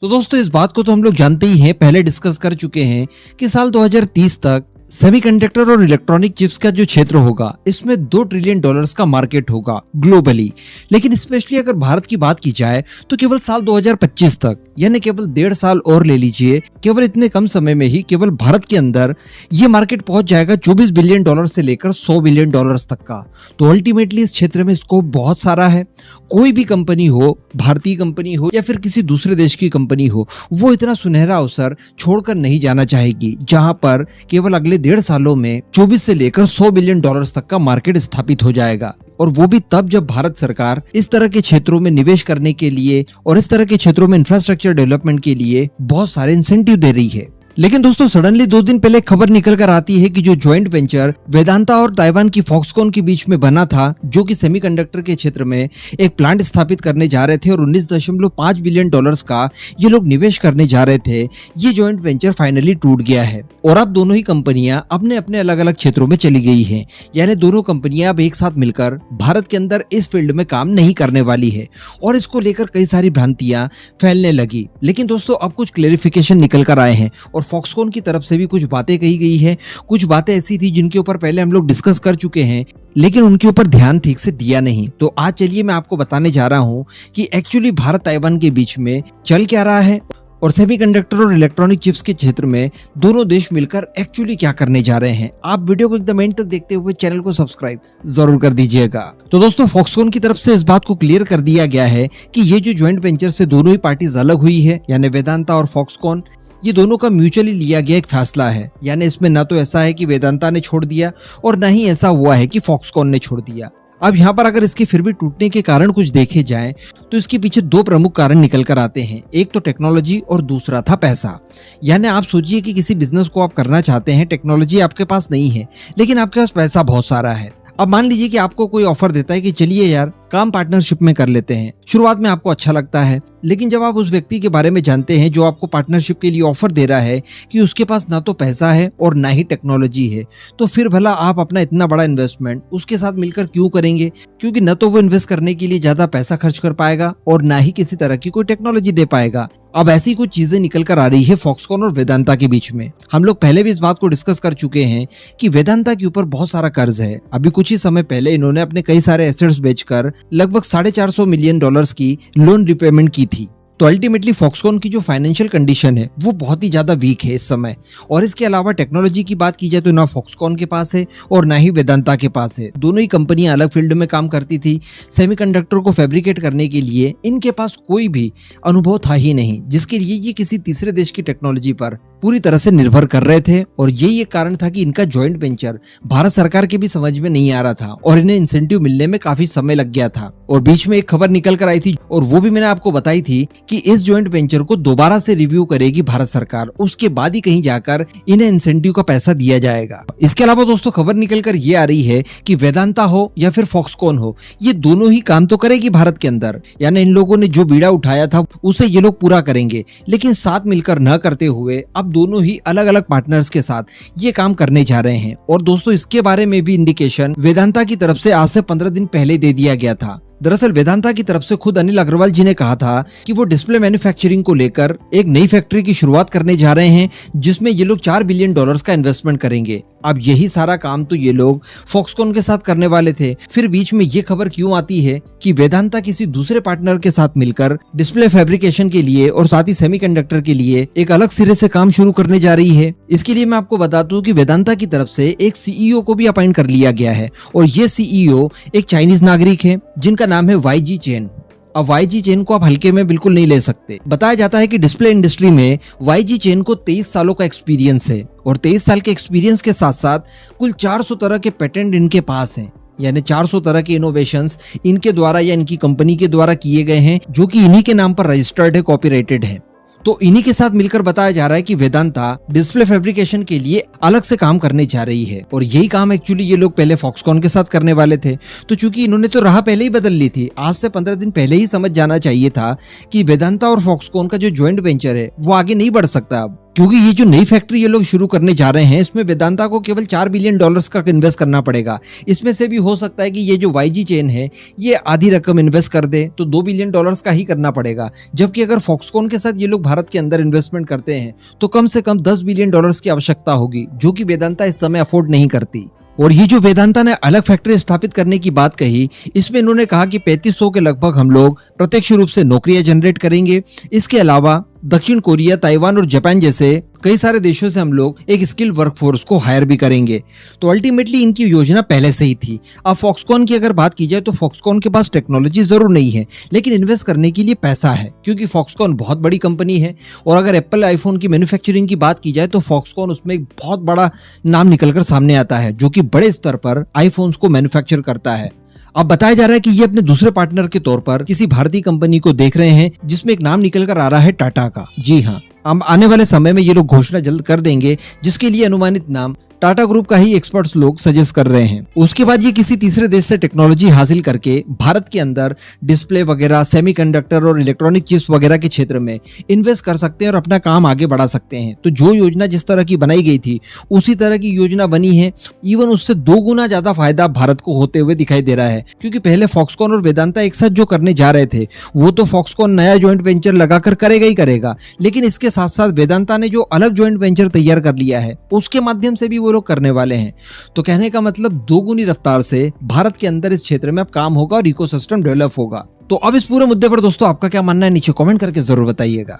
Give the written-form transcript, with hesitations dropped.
तो दोस्तों इस बात को तो हम लोग जानते ही हैं, पहले डिस्कस कर चुके हैं कि साल 2030 तक सेमीकंडक्टर और इलेक्ट्रॉनिक चिप्स का जो क्षेत्र होगा इसमें $2 ट्रिलियन का मार्केट होगा ग्लोबली। लेकिन स्पेशली अगर भारत की बात की जाए तो केवल साल 2025 तक, यानी केवल 1.5 साल और ले लीजिए, केवल इतने कम समय में ही केवल भारत के अंदर ये मार्केट पहुंच जाएगा $24 बिलियन से लेकर $100 बिलियन तक का। तो अल्टीमेटली इस क्षेत्र में स्कोप बहुत सारा है। कोई भी कंपनी हो, भारतीय कंपनी हो या फिर किसी दूसरे देश की कंपनी हो, वो इतना सुनहरा अवसर छोड़कर नहीं जाना चाहेगी जहां पर केवल अगले 1.5 सालों में 24 से लेकर $100 बिलियन तक का मार्केट स्थापित हो जाएगा। और वो भी तब जब भारत सरकार इस तरह के क्षेत्रों में निवेश करने के लिए और इस तरह के क्षेत्रों में इंफ्रास्ट्रक्चर डेवलपमेंट के लिए बहुत सारे इंसेंटिव दे रही है। लेकिन दोस्तों सडनली 2 दिन पहले खबर निकल कर आती है कि जो जॉइंट वेंचर वेदांता और ताइवान की फॉक्सकॉन के बीच में बना था, जो कि सेमीकंडक्टर के क्षेत्र में एक प्लांट स्थापित करने जा रहे थे और $19.5 बिलियन का ये लोग निवेश करने जा रहे थे, ये जॉइंट वेंचर फाइनली टूट गया है। और अब दोनों ही कंपनियां अपने अपने अलग अलग क्षेत्रों में चली गई है। यानी दोनों कंपनियां अब एक साथ मिलकर भारत के अंदर इस फील्ड में काम नहीं करने वाली है और इसको लेकर कई सारी भ्रांतियां फैलने लगी। लेकिन दोस्तों अब कुछ क्लेरिफिकेशन निकल कर आए हैं और फॉक्सकॉन की तरफ से भी कुछ बातें कही गई है। कुछ बातें ऐसी थी जिनके ऊपर पहले हम लोग डिस्कस कर चुके हैं, लेकिन उनके ऊपर ध्यान ठीक से दिया नहीं। तो आज चलिए मैं आपको बताने जा रहा हूं कि एक्चुअली भारत ताइवान के बीच में चल क्या रहा है और सेमीकंडक्टर और इलेक्ट्रॉनिक चिप्स के क्षेत्र में दोनों देश मिलकर एक्चुअली क्या करने जा रहे हैं। आप वीडियो को एकदम एंड तक देखते हुए चैनल को सब्सक्राइब जरूर कर दीजिएगा। तो दोस्तों फॉक्सकॉन की तरफ से इस बात को क्लियर कर दिया गया है कि ये जो ज्वाइंट वेंचर से दोनों ही पार्टीज अलग हुई है, यानी वेदांता और फॉक्सकॉन, ये दोनों का म्यूचुअली लिया गया एक फैसला है। यानी इसमें न तो ऐसा है कि वेदांता ने छोड़ दिया और न ही ऐसा हुआ है कि फॉक्सकॉन ने छोड़ दिया। अब यहाँ पर अगर इसके फिर भी टूटने के कारण कुछ देखे जाएं तो इसके पीछे 2 प्रमुख कारण निकल कर आते हैं। एक तो टेक्नोलॉजी और दूसरा था पैसा। यानी आप सोचिए कि किसी बिजनेस को आप करना चाहते हैं, टेक्नोलॉजी आपके पास नहीं है लेकिन आपके पास पैसा बहुत सारा है। अब मान लीजिए कि आपको कोई ऑफर देता है कि चलिए यार काम पार्टनरशिप में कर लेते हैं। शुरुआत में आपको अच्छा लगता है, लेकिन जब आप उस व्यक्ति के बारे में जानते हैं जो आपको पार्टनरशिप के लिए ऑफर दे रहा है कि उसके पास ना तो पैसा है और ना ही टेक्नोलॉजी है, तो फिर भला आप अपना इतना बड़ा इन्वेस्टमेंट उसके साथ मिलकर क्यों करेंगे? क्योंकि न तो वो इन्वेस्ट करने के लिए ज्यादा पैसा खर्च कर पाएगा और ना ही किसी तरह की कोई टेक्नोलॉजी दे पाएगा। अब ऐसी कुछ चीजें निकल कर आ रही है फॉक्सकॉन और वेदांता के बीच में। हम लोग पहले भी इस बात को डिस्कस कर चुके हैं कि वेदांता के ऊपर बहुत सारा कर्ज है। अभी कुछ ही समय पहले इन्होंने अपने कई सारे एसेट्स बेचकर लगभग $450 मिलियन की लोन रिपेमेंट की थी। तो अल्टीमेटली फॉक्सकॉन की जो फाइनेंशियल कंडीशन है वो बहुत ही ज्यादा वीक है इस समय। और इसके अलावा टेक्नोलॉजी की बात की जाए तो ना फॉक्सकॉन के पास है और ना ही वेदांता के पास है। दोनों ही कंपनियां अलग फील्ड में काम करती थी। सेमीकंडक्टर को फैब्रिकेट करने के लिए इनके पास कोई भी अनुभव था ही नहीं, जिसके लिए ये किसी तीसरे देश की टेक्नोलॉजी पर पूरी तरह से निर्भर कर रहे थे। और यही एक कारण था कि इनका जॉइंट वेंचर भारत सरकार के भी समझ में नहीं आ रहा था और इन्हें इंसेंटिव मिलने में काफी समय लग गया था। और बीच में एक खबर निकल कर आई थी और वो भी मैंने आपको बताई थी कि इस जॉइंट वेंचर को दोबारा से रिव्यू करेगी भारत सरकार, उसके बाद ही कहीं जाकर इन्हें इंसेंटिव का पैसा दिया जाएगा। इसके अलावा दोस्तों खबर निकल कर ये आ रही है कि वेदांता हो या फिर फॉक्सकॉन हो, ये दोनों ही काम तो करेगी भारत के अंदर। यानी इन लोगों ने जो बीड़ा उठाया था उसे ये लोग पूरा करेंगे, लेकिन साथ मिलकर न करते हुए अब दोनों ही अलग अलग पार्टनर्स के साथ ये काम करने जा रहे हैं। और दोस्तों इसके बारे में भी इंडिकेशन वेदांता की तरफ से आज से 15 दिन पहले दे दिया गया था। दरअसल वेदांता की तरफ से खुद अनिल अग्रवाल जी ने कहा था कि वो डिस्प्ले मैन्युफैक्चरिंग को लेकर एक नई फैक्ट्री की शुरुआत करने जा रहे हैं, जिसमें ये लोग $4 बिलियन का इन्वेस्टमेंट करेंगे। अब यही सारा काम तो ये लोग फॉक्सकॉन के साथ करने वाले थे। फिर बीच में ये खबर क्यों आती है कि वेदांता किसी दूसरे पार्टनर के साथ मिलकर डिस्प्ले फैब्रिकेशन के लिए और साथ ही सेमीकंडक्टर के लिए एक अलग सिरे से काम शुरू करने जा रही है? इसके लिए मैं आपको बता दूं कि वेदांता की तरफ से एक सीईओ को भी अपॉइंट कर लिया गया है और ये सीईओ एक चाइनीज नागरिक है जिनका नाम है वाईजी चेन। अब वाईजी चेन को आप हल्के में बिल्कुल नहीं ले सकते। बताया जाता है कि डिस्प्ले इंडस्ट्री में वाईजी चेन को 23 सालों का एक्सपीरियंस है और 23 साल के एक्सपीरियंस के साथ साथ कुल 400 तरह के पेटेंट इनके पास हैं। यानी 400 तरह के इनोवेशंस इनके द्वारा या इनकी कंपनी के द्वारा किए गए हैं, जो कि इन्हीं के नाम पर रजिस्टर्ड है, कॉपीराइटेड है। तो इन्हीं के साथ मिलकर बताया जा रहा है कि वेदांता डिस्प्ले फैब्रिकेशन के लिए अलग से काम करने जा रही है। और यही काम एक्चुअली ये लोग पहले फॉक्सकॉन के साथ करने वाले थे। तो चूंकि इन्होंने तो राह पहले ही बदल ली थी, आज से 15 दिन पहले ही समझ जाना चाहिए था कि वेदांता और फॉक्सकॉन का जो ज्वाइंट वेंचर है वो आगे नहीं बढ़ सकता अब, क्योंकि ये जो नई फैक्ट्री ये लोग शुरू करने जा रहे हैं इसमें वेदांता को केवल $4 बिलियन का इन्वेस्ट करना पड़ेगा। इसमें से भी हो सकता है कि ये जो YG चेन है ये आधी रकम इन्वेस्ट कर दे तो $2 बिलियन का ही करना पड़ेगा, जबकि अगर फॉक्सकॉन के साथ ये लोग भारत के अंदर इन्वेस्टमेंट करते हैं तो कम से कम $10 बिलियन की आवश्यकता होगी, जो कि वेदांता इस समय अफोर्ड नहीं करती। और ये जो वेदांता ने अलग फैक्ट्री स्थापित करने की बात कही, इसमें इन्होंने कहा कि 3500 के लगभग हम लोग प्रत्यक्ष रूप से नौकरियां जनरेट करेंगे। इसके अलावा दक्षिण कोरिया, ताइवान और जापान जैसे कई सारे देशों से हम लोग एक स्किल वर्कफोर्स को हायर भी करेंगे। तो अल्टीमेटली इनकी योजना पहले से ही थी। अब फॉक्सकॉन की अगर बात की जाए तो फॉक्सकॉन के पास टेक्नोलॉजी जरूर नहीं है, लेकिन इन्वेस्ट करने के लिए पैसा है, क्योंकि फॉक्सकॉन बहुत बड़ी कंपनी है। और अगर एप्पल आईफोन की मैन्युफैक्चरिंग की बात की जाए तो फॉक्सकॉन उसमें एक बहुत बड़ा नाम निकलकर सामने आता है, जो कि बड़े स्तर पर आईफोन्स को मैन्युफैक्चर करता है। अब बताया जा रहा है कि ये अपने दूसरे पार्टनर के तौर पर किसी भारतीय कंपनी को देख रहे हैं, जिसमें एक नाम निकल कर आ रहा है टाटा का। जी हाँ, अब आने वाले समय में ये लोग घोषणा जल्द कर देंगे, जिसके लिए अनुमानित नाम टाटा ग्रुप का ही एक्सपर्ट्स लोग सजेस्ट कर रहे हैं। उसके बाद ये किसी तीसरे देश से टेक्नोलॉजी हासिल करके भारत के अंदर डिस्प्ले वगैरह, सेमीकंडक्टर और इलेक्ट्रॉनिक चिप्स वगैरह के क्षेत्र में इन्वेस्ट कर सकते हैं और अपना काम आगे बढ़ा सकते हैं। तो जो योजना जिस तरह की बनाई गई थी उसी तरह की योजना बनी है। इवन उससे 2 गुना ज्यादा फायदा भारत को होते हुए दिखाई दे रहा है, क्योंकि पहले फॉक्सकॉन और वेदांता एक साथ जो करने जा रहे थे वो तो फॉक्सकॉन नया ज्वाइंट वेंचर लगाकर करेगा ही करेगा, लेकिन इसके साथ साथ वेदांता ने जो अलग ज्वाइंट वेंचर तैयार कर लिया है उसके माध्यम से भी वो लोग करने वाले हैं। तो कहने का मतलब 2 गुनी रफ्तार से भारत के अंदर इस क्षेत्र में अब काम होगा और इकोसिस्टम डेवलप होगा। तो अब इस पूरे मुद्दे पर दोस्तों आपका क्या मानना है, नीचे कमेंट करके जरूर बताइएगा।